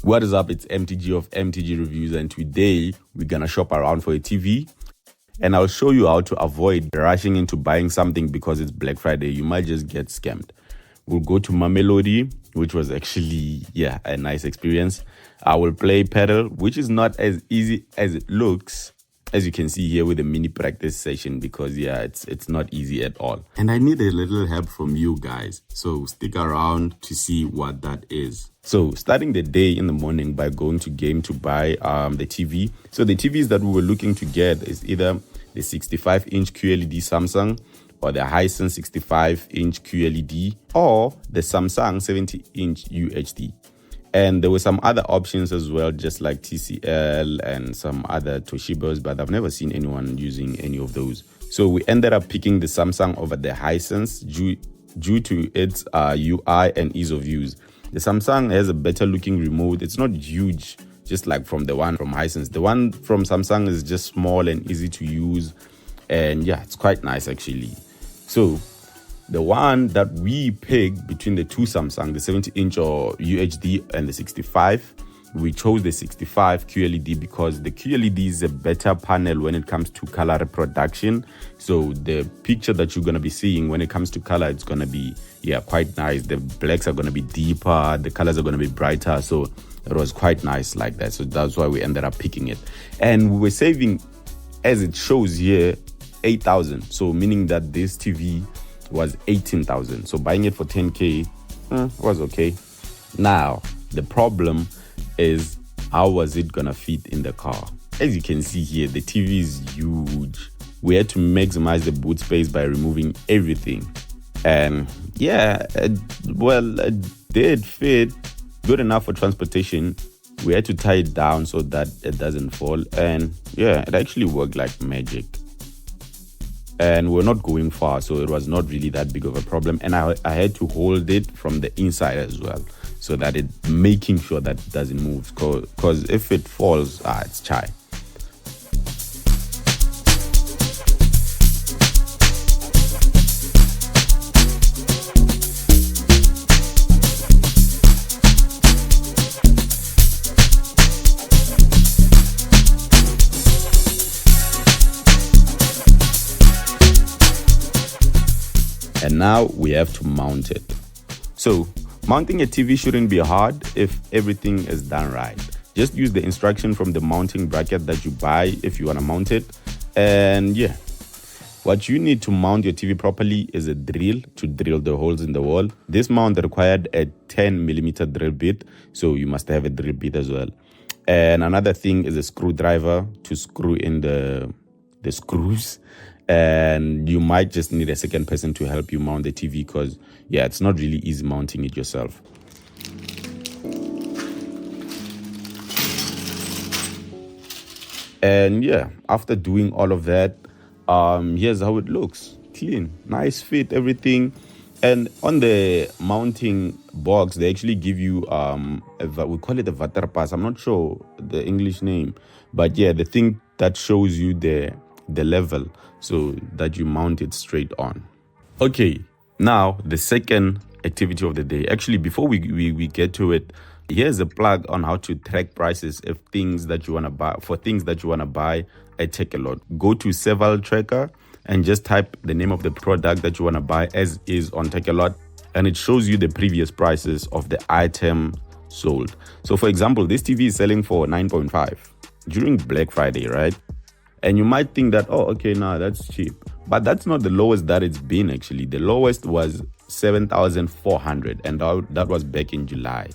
What is up? It's MTG of MTG Reviews, and today we're gonna shop around for a TV, and I'll show you how to avoid rushing into buying something because it's Black Friday. You might just get scammed. We'll go to Mamelodi, which was actually a nice experience. I will play Padel, which is not as easy as it looks, as you can see here with the mini practice session, because it's not easy at all. And I need a little help from you guys, so stick around to see what that is. So starting the day in the morning by going to game to buy the TV. So the TVs that we were looking to get is either the 65-inch QLED Samsung or the Hisense 65-inch QLED or the Samsung 70-inch UHD. And there were some other options as well, just like TCL and some other Toshibas, but I've never seen anyone using any of those. So we ended up picking the Samsung over the Hisense due to its UI and ease of use. The Samsung has a better looking remote. It's not huge, just like from the one from Hisense. The one from Samsung is just small and easy to use. And it's quite nice actually. So the one that we picked between the two Samsung, the 70-inch or UHD and the 65, we chose the 65 QLED because the QLED is a better panel when it comes to color reproduction. So the picture that you're going to be seeing when it comes to color, it's going to be quite nice. The blacks are going to be deeper, the colors are going to be brighter. So it was quite nice like that. So that's why we ended up picking it. And we were saving, as it shows here, 8,000. So meaning that this TV was 18,000. So buying it for 10k was okay. Now the problem is, how was it gonna fit in the car? As you can see here, the TV is huge. We had to maximize the boot space by removing everything, and it did fit good enough for transportation. We had to tie it down so that it doesn't fall, and it actually worked like magic. And we're not going far, so it was not really that big of a problem. And I had to hold it from the inside as well, so that it making sure that it doesn't move, because if it falls, it's chai. And now we have to mount it. So mounting a TV shouldn't be hard if everything is done right. Just use the instruction from the mounting bracket that you buy if you want to mount it. And what you need to mount your TV properly is a drill to drill the holes in the wall. This mount required a 10mm drill bit, so you must have a drill bit as well. And another thing is a screwdriver to screw in the screws. And you might just need a second person to help you mount the TV, because it's not really easy mounting it yourself. And after doing all of that, here's how it looks. Clean, nice fit, everything. And on the mounting box, they actually give you we call it a waterpas. I'm not sure the English name, but the thing that shows you the level so that you mount it straight on. Okay, now the second activity of the day. Actually, before we get to it, here's a plug on how to track prices of things that you want to buy. For things that you want to buy at Takealot, go to Seval Tracker and just type the name of the product that you want to buy as is on Takealot, and it shows you the previous prices of the item sold. So for example, this TV is selling for 9.5 during Black Friday, right? And you might think that, that's cheap. But that's not the lowest that it's been actually. The lowest was 7,400, and that was back in July.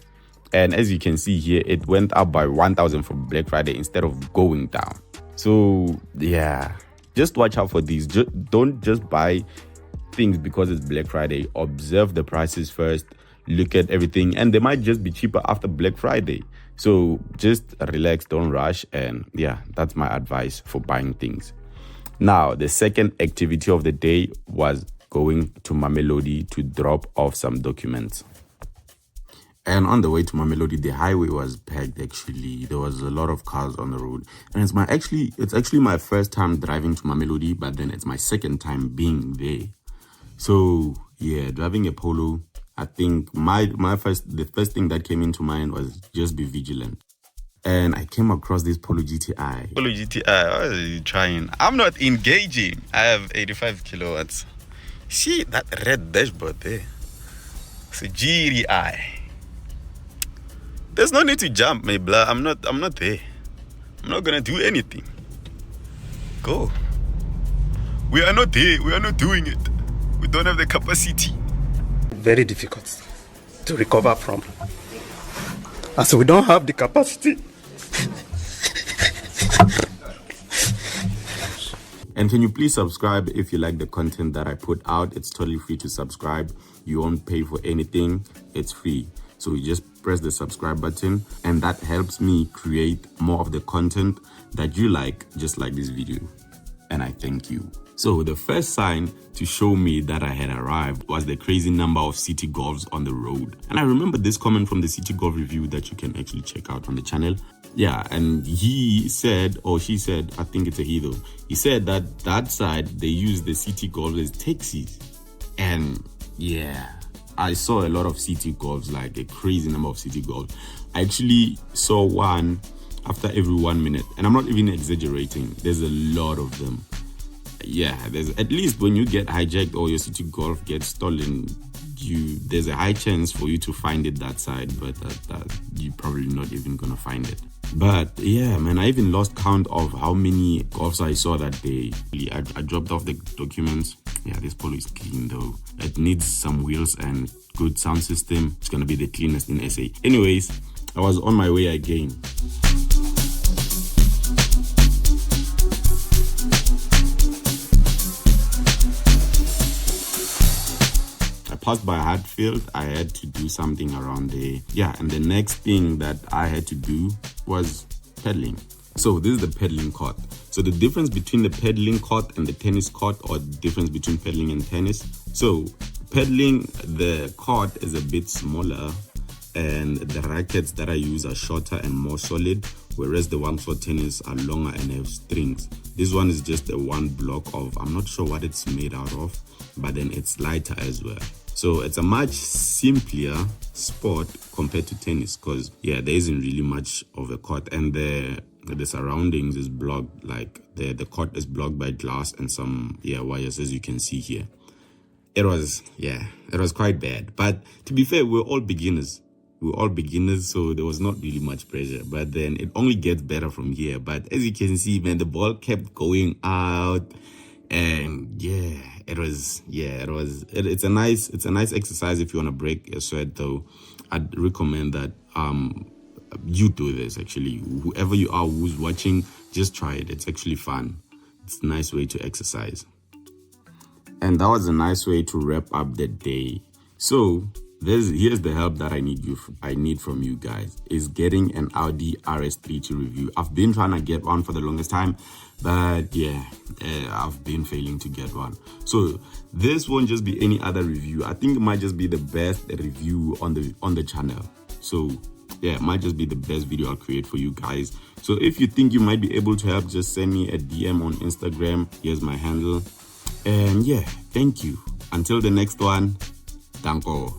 And as you can see here, it went up by 1,000 for Black Friday instead of going down. So just watch out for these. Don't just buy things because it's Black Friday. Observe the prices first. Look at everything, and they might just be cheaper after Black Friday. So just relax, don't rush, and that's my advice for buying things. Now, the second activity of the day was going to Mamelodi to drop off some documents. And on the way to Mamelodi, the highway was packed actually. There was a lot of cars on the road. And it's actually my first time driving to Mamelodi, but then it's my second time being there. So driving a Polo I think the first thing that came into mind was just be vigilant. And I came across this Polo GTI. Polo GTI, what are you trying? I'm not engaging. I have 85 kilowatts. See that red dashboard there? It's a GTI. There's no need to jump, my blah. I'm not there. I'm not gonna do anything. Go. We are not there. We are not doing it. We don't have the capacity. Very difficult to recover from, as we don't have the capacity. And can you please subscribe if you like the content that I put out? It's totally free to subscribe. You won't pay for anything. It's free. So you just press the subscribe button, and that helps me create more of the content that you like, just like this video. And I thank you. So the first sign to show me that I had arrived was the crazy number of city golfs on the road. And I remember this comment from the City Golf review that you can actually check out on the channel. Yeah, and he said, or she said, I think it's a he though, he said that side they use the city golf as taxis. And yeah, I saw a lot of city golfs, like a crazy number of city golfs. I actually saw one after every 1 minute, and I'm not even exaggerating. There's a lot of them. Yeah, there's at least when you get hijacked or your city golf gets stolen, there's a high chance for you to find it that side, but you're probably not even gonna find it. But yeah, man, I even lost count of how many golfs I saw that day. I dropped off the documents. Yeah, this Polo is clean though. It needs some wheels and good sound system. It's gonna be the cleanest in SA. Anyways, I was on my way again. Passed by Hatfield, I had to do something around there. Yeah, and the next thing that I had to do was pedaling. So this is the pedaling court. So the difference between the pedaling court and the tennis court, or the difference between pedaling and tennis. So pedaling, the court is a bit smaller and the rackets that I use are shorter and more solid, whereas the ones for tennis are longer and have strings. This one is just a one block of, I'm not sure what it's made out of, but then it's lighter as well. So it's a much simpler sport compared to tennis, because yeah, there isn't really much of a court, and the surroundings is blocked, like the court is blocked by glass and some wires, as you can see here. It was quite bad, but to be fair, we're all beginners, so there was not really much pressure. But then it only gets better from here. But as you can see, man, the ball kept going out, and it's a nice exercise if you want to break your sweat. Though I'd recommend that you do this. Actually, whoever you are who's watching, just try it. It's actually fun. It's a nice way to exercise. And that was a nice way to wrap up the day. So here's the help that I need from you guys, is getting an Audi RS3 to review. I've been trying to get one for the longest time, but yeah, I've been failing to get one. So this won't just be any other review. I think it might just be the best review on the channel. So yeah, it might just be the best video I'll create for you guys. So if you think you might be able to help, just send me a DM on Instagram. Here's my handle. And yeah, thank you. Until the next one, danko.